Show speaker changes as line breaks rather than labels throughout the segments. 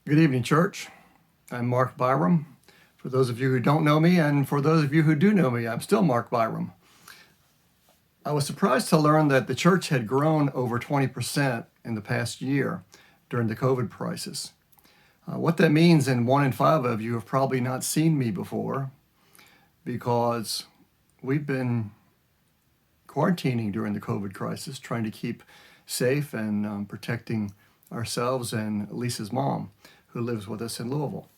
Good evening, church. I'm Mark Byram. For those of you who don't know me, and for those of you who do know me, I'm still Mark Byram. I was surprised to learn that the church had grown over 20% in the past year during the COVID crisis. What that means, and 1 in 5 of you have probably not seen me before, because we've been quarantining during the COVID crisis, trying to keep safe and protecting ourselves and Lisa's mom, who lives with us in Louisville.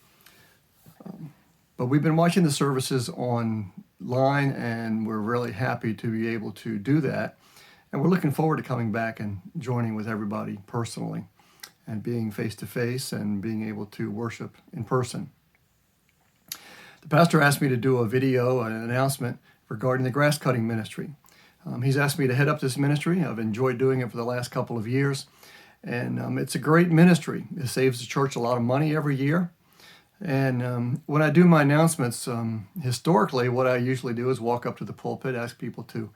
But we've been watching the services online, and we're really happy to be able to do that. And we're looking forward to coming back and joining with everybody personally and being face-to-face and being able to worship in person. The pastor asked me to do a video, an announcement regarding the grass cutting ministry. He's asked me to head up this ministry. I've enjoyed doing it for the last couple of years. And it's a great ministry. It saves the church a lot of money every year. And when I do my announcements, historically, what I usually do is walk up to the pulpit, ask people to,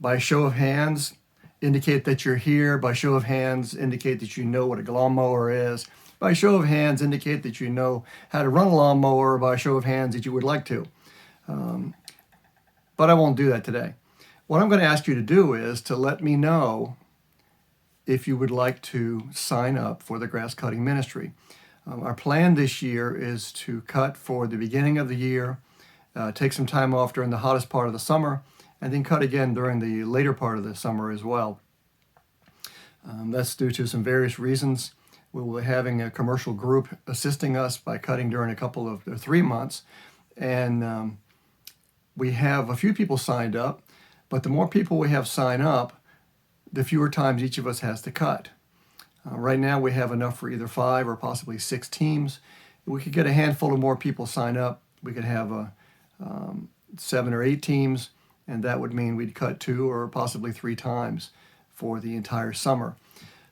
by show of hands, indicate that you're here. By show of hands, indicate that you know what a lawnmower is. By show of hands, indicate that you know how to run a lawnmower. By show of hands, that you would like to. But I won't do that today. What I'm going to ask you to do is to let me know if you would like to sign up for the grass cutting ministry. Our plan this year is to cut for the beginning of the year, take some time off during the hottest part of the summer, and then cut again during the later part of the summer as well. That's due to some various reasons. We will be having a commercial group assisting us by cutting during a couple of 3 months. And we have a few people signed up, but the more people we have sign up, the fewer times each of us has to cut. Right now we have enough for either 5 or possibly 6 teams. If we could get a handful of more people sign up, we could have 7 or 8 teams, and that would mean we'd cut 2 or possibly 3 times for the entire summer.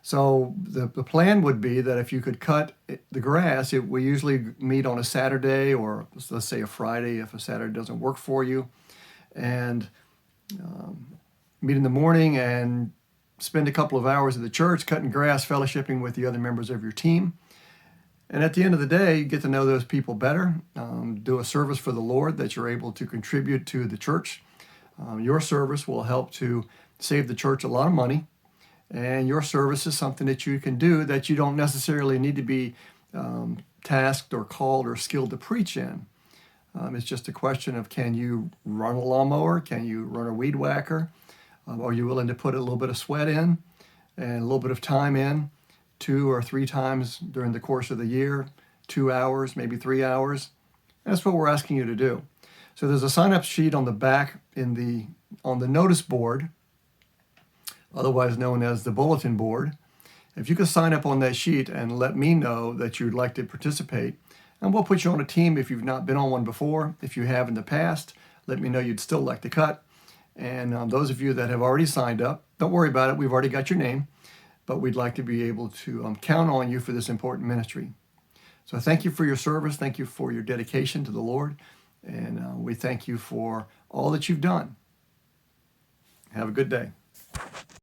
So the plan would be that if you could cut the grass, we usually meet on a Saturday, or let's say a Friday if a Saturday doesn't work for you, and meet in the morning and spend a couple of hours at the church cutting grass, fellowshipping with the other members of your team. And at the end of the day, you get to know those people better, do a service for the Lord that you're able to contribute to the church. Your service will help to save the church a lot of money. And your service is something that you can do that you don't necessarily need to be tasked or called or skilled to preach in. It's just a question of, can you run a lawnmower? Can you run a weed whacker? Are you willing to put a little bit of sweat in and a little bit of time in 2 or 3 times during the course of the year, 2 hours, maybe 3 hours? That's what we're asking you to do. So there's a sign-up sheet on the back on the notice board, otherwise known as the bulletin board. If you could sign up on that sheet and let me know that you'd like to participate, and we'll put you on a team if you've not been on one before. If you have in the past, let me know you'd still like to cut. And those of you that have already signed up, don't worry about it. We've already got your name, but we'd like to be able to count on you for this important ministry. So thank you for your service. Thank you for your dedication to the Lord. And we thank you for all that you've done. Have a good day.